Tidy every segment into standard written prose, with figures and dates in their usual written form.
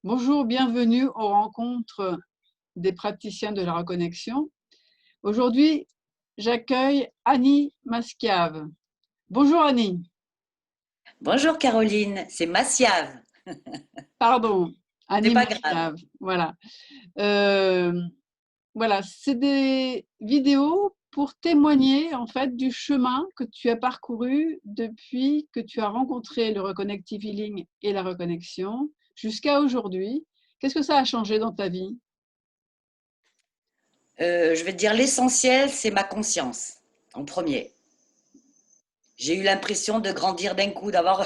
Bonjour, bienvenue aux rencontres des praticiens de la reconnexion. Aujourd'hui, j'accueille Annie Maschiave. Bonjour Annie. Bonjour Caroline, c'est Massiave. Pardon, C'est Annie pas grave. Maschiave. Voilà. Euh, voilà, c'est des vidéos pour témoigner en fait du chemin que tu as parcouru depuis que tu as rencontré le Reconnective Healing et la reconnexion jusqu'à aujourd'hui. Qu'est-ce que ça a changé dans ta vie? Je vais te dire l'essentiel, c'est ma conscience en premier. J'ai eu l'impression de grandir d'un coup, d'avoir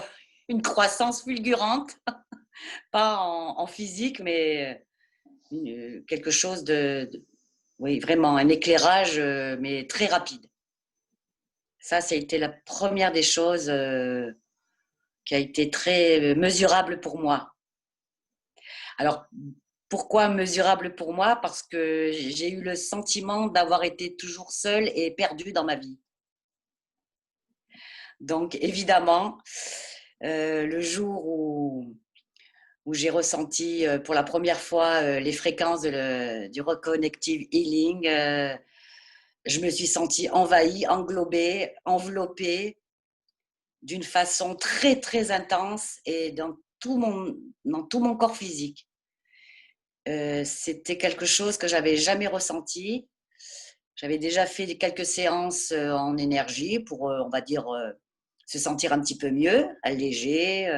une croissance fulgurante, pas en physique, mais quelque chose oui, vraiment un éclairage, mais très rapide. Ça a été la première des choses qui a été très mesurable pour moi. Alors, pourquoi mesurable pour moi? Parce que j'ai eu le sentiment d'avoir été toujours seule et perdue dans ma vie. Donc, évidemment, le jour où j'ai ressenti pour la première fois les fréquences du Reconnective Healing, je me suis sentie envahie, englobée, enveloppée d'une façon très, très intense et dans tout mon corps physique. C'était quelque chose que j'avais jamais ressenti. J'avais déjà fait quelques séances en énergie pour, on va dire, se sentir un petit peu mieux, allégé,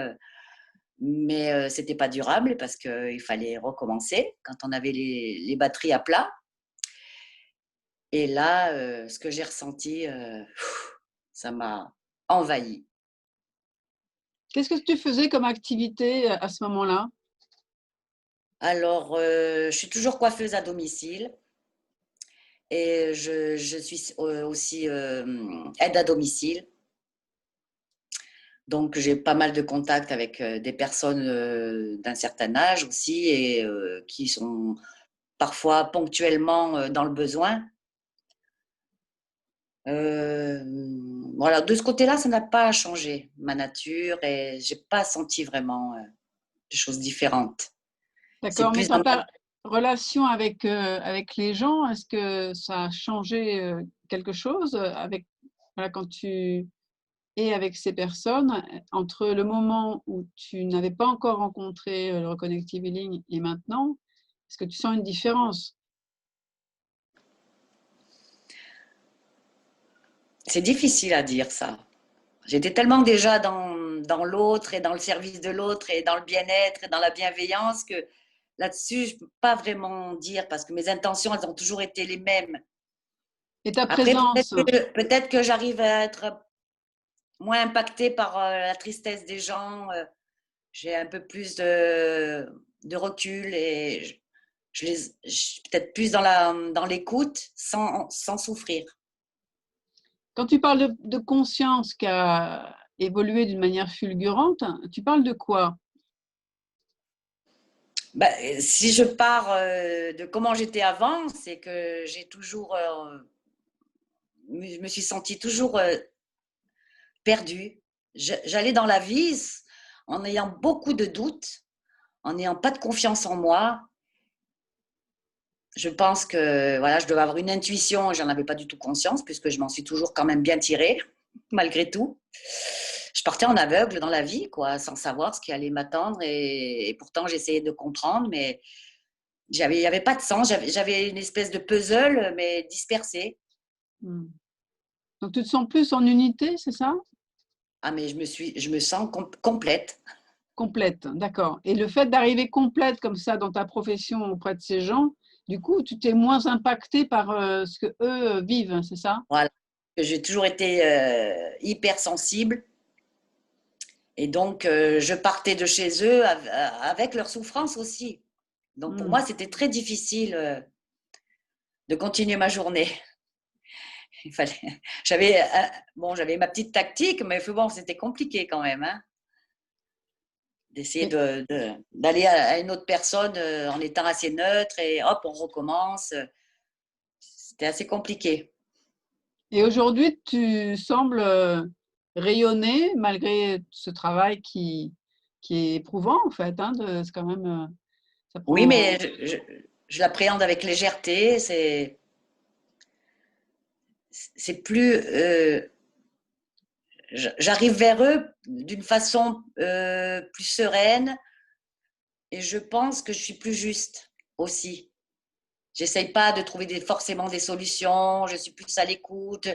mais c'était pas durable parce qu'il fallait recommencer quand on avait les batteries à plat. Et là, ce que j'ai ressenti, ça m'a envahi. Qu'est-ce que tu faisais comme activité à ce moment-là? Alors, je suis toujours coiffeuse à domicile. Et je suis aussi aide à domicile. Donc, j'ai pas mal de contacts avec des personnes d'un certain âge aussi et qui sont parfois ponctuellement dans le besoin. Euh, voilà, de ce côté-là, ça n'a pas changé ma nature et j'ai pas senti vraiment des choses différentes. C'est D'accord, mais plus dans dans ta relation avec les gens, est-ce que ça a changé quelque chose avec, voilà, quand tu es avec ces personnes, entre le moment où tu n'avais pas encore rencontré le Reconnective Healing et maintenant, est-ce que tu sens une différence? c'est difficile à dire ça. J'étais tellement déjà dans l'autre et dans le service de l'autre et dans le bien-être et dans la bienveillance que là-dessus, je ne peux pas vraiment dire parce que mes intentions, elles ont toujours été les mêmes. Et ta Après, présence, peut-être que j'arrive à être moins impactée par la tristesse des gens. J'ai un peu plus de recul et peut-être plus dans l'écoute sans souffrir. quand tu parles de conscience qui a évolué d'une manière fulgurante, tu parles de quoi? Bah, si je pars de comment j'étais avant, c'est que j'ai toujours, je me suis sentie toujours perdue. J'allais dans la vie en ayant beaucoup de doutes, en n'ayant pas de confiance en moi. Je pense que voilà, je devais avoir une intuition, j'en avais pas du tout conscience puisque je m'en suis toujours quand même bien tirée malgré tout. Je partais en aveugle dans la vie, quoi, sans savoir ce qui allait m'attendre et pourtant j'essayais de comprendre, mais il y avait pas de sens. J'avais une espèce de puzzle, mais dispersé. Hmm. Donc tu te sens plus en unité, c'est ça? Ah, mais je me sens complète. Complète, d'accord. Et le fait d'arriver complète comme ça dans ta profession auprès de ces gens, du coup, tu t'es moins impacté par ce que eux vivent, c'est ça? Voilà. J'ai toujours été hypersensible. Et donc, je partais de chez eux avec leur souffrance aussi. Donc, pour moi, Hmm. c'était très difficile de continuer ma journée. Il fallait, j'avais, j'avais ma petite tactique, mais bon, c'était compliqué quand même, hein, d'essayer Et, d'aller à une autre personne en étant assez neutre et hop, on recommence. C'était assez compliqué. et aujourd'hui, tu sembles rayonner malgré ce travail qui est éprouvant en fait, hein, c'est quand même. Ça Oui, prend... mais je l'appréhende avec légèreté. C'est plus. J'arrive vers eux d'une façon plus sereine et je pense que je suis plus juste aussi. J'essaye pas de trouver forcément des solutions, je suis plus à l'écoute.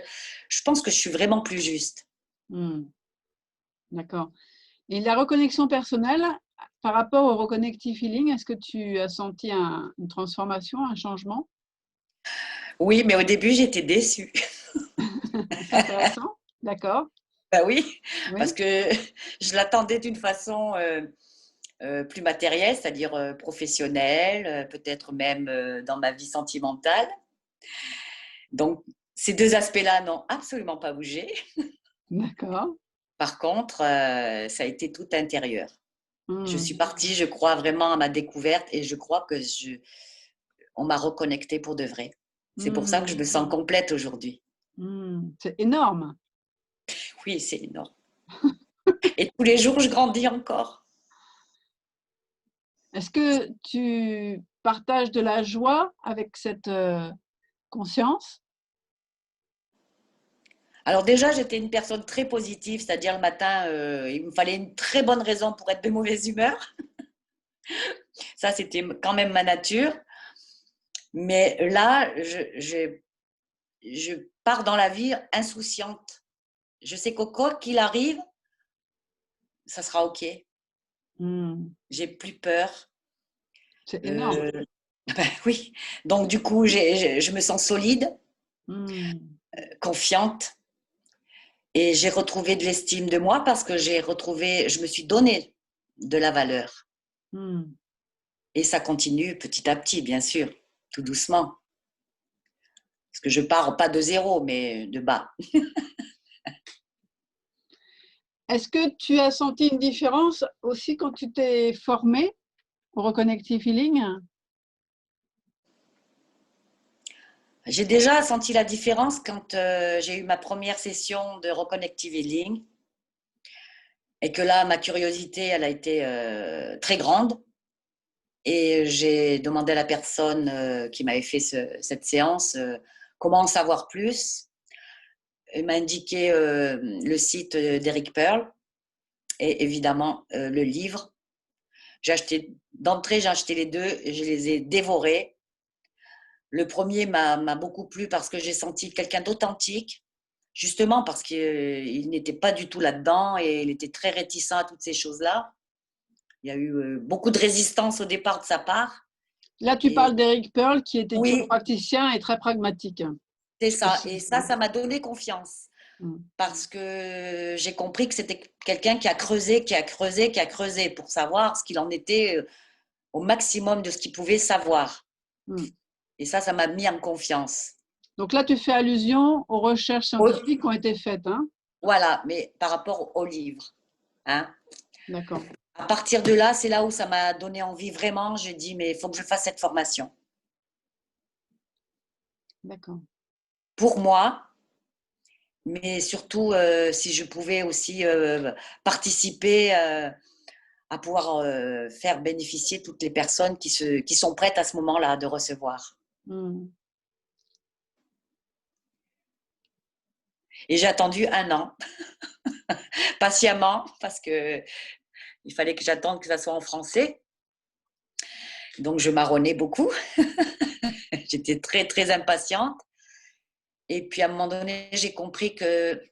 Je pense que je suis vraiment plus juste. D'accord. Et la reconnexion personnelle, par rapport au reconnective healing, est-ce que tu as senti une transformation, un changement? Oui, mais au début, j'étais déçue. C'est intéressant, d'accord. Ben oui, parce Oui, que je l'attendais d'une façon plus matérielle, c'est-à-dire professionnelle, peut-être même dans ma vie sentimentale. Donc, ces deux aspects-là n'ont absolument pas bougé. d'accord. Par contre, ça a été tout intérieur. Je suis Hmm, partie, je crois, vraiment à ma découverte et je crois que on m'a reconnectée pour de vrai. C'est pour ça que je hmm, me sens complète aujourd'hui. C'est énorme. Oui, c'est énorme. Et tous les jours, je grandis encore. Est-ce que tu partages de la joie avec cette conscience? Alors déjà, j'étais une personne très positive, c'est-à-dire le matin, il me fallait une très bonne raison pour être de mauvaise humeur. Ça, c'était quand même ma nature. Mais là, je pars dans la vie insouciante. Je sais que quoi qu'il arrive, ça sera OK. Hmm, J'ai plus peur. c'est énorme. Euh, ben oui. Donc du coup, je me sens solide, Hmm, confiante, et j'ai retrouvé de l'estime de moi parce que je me suis donné de la valeur. hmm. Et ça continue petit à petit, bien sûr, tout doucement. Parce que je pars pas de zéro, mais de bas. Est-ce que tu as senti une différence aussi quand tu t'es formée au Reconnective Healing? J'ai déjà senti la différence quand j'ai eu ma première session de Reconnective Healing et que là, ma curiosité, elle a été très grande. Et j'ai demandé à la personne qui m'avait fait cette séance comment en savoir plus. Il m'a indiqué le site d'Eric Pearl et évidemment le livre. D'entrée, j'ai acheté les deux et je les ai dévorés. Le premier m'a beaucoup plu parce que j'ai senti quelqu'un d'authentique, justement parce qu'il n'était pas du tout là-dedans et il était très réticent à toutes ces choses-là. Il y a eu beaucoup de résistance au départ de sa part. Là, tu Et parles d'Eric Pearl qui était oui, chiropraticien et très pragmatique. c'est Je ça. Et précise, ça, hein. ça m'a donné confiance Mm. parce que j'ai compris que c'était quelqu'un qui a creusé, qui a creusé, qui a creusé pour savoir ce qu'il en était au maximum de ce qu'il pouvait savoir. Mm. Et ça m'a mis en confiance. Donc là, tu fais allusion aux recherches Oui, scientifiques qui ont été faites, hein? voilà, mais par rapport au livre. Hein. D'accord, À partir de là, c'est là où ça m'a donné envie vraiment. Je dis, mais il faut que je fasse cette formation. d'accord. Pour moi, mais surtout si je pouvais aussi participer à pouvoir faire bénéficier toutes les personnes qui sont prêtes à ce moment-là de recevoir. Mm. Et j'ai attendu 1 an, patiemment, parce que il fallait que j'attende que ça soit en français. Donc, je marronnais beaucoup. J'étais très, très impatiente. Et puis, à un moment donné, j'ai compris que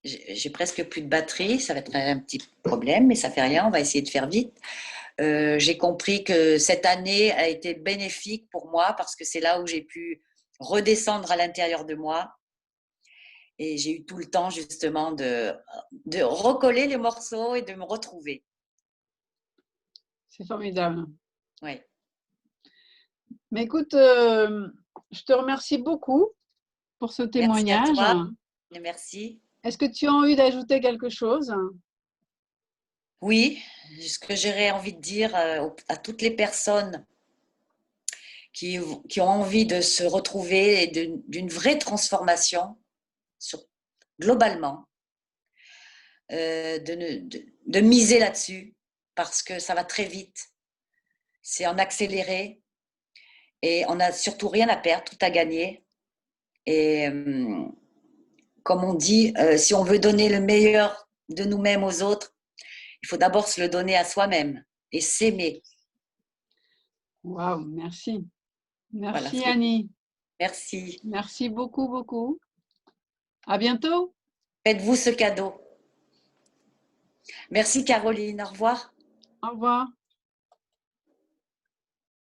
j'ai presque plus de batterie. Ça va être un petit problème, mais ça fait rien. On va essayer de faire vite. J'ai compris que cette année a été bénéfique pour moi parce que c'est là où j'ai pu redescendre à l'intérieur de moi. Et j'ai eu tout le temps justement de recoller les morceaux et de me retrouver. C'est formidable. Oui. Mais écoute, je te remercie beaucoup pour ce Merci à témoignage. toi et merci. Est-ce que tu as envie d'ajouter quelque chose? Oui, ce que j'aurais envie de dire à toutes les personnes qui ont envie de se retrouver et d'une vraie transformation sur, globalement, de miser là-dessus parce que ça va très vite. C'est en accéléré et on n'a surtout rien à perdre, tout à gagner. Et comme on dit, si on veut donner le meilleur de nous-mêmes aux autres, il faut d'abord se le donner à soi-même et s'aimer. Waouh, merci. Voilà. Merci Annie. Merci. Merci beaucoup, beaucoup. À bientôt. Faites-vous ce cadeau. Merci Caroline. Au revoir. Au revoir.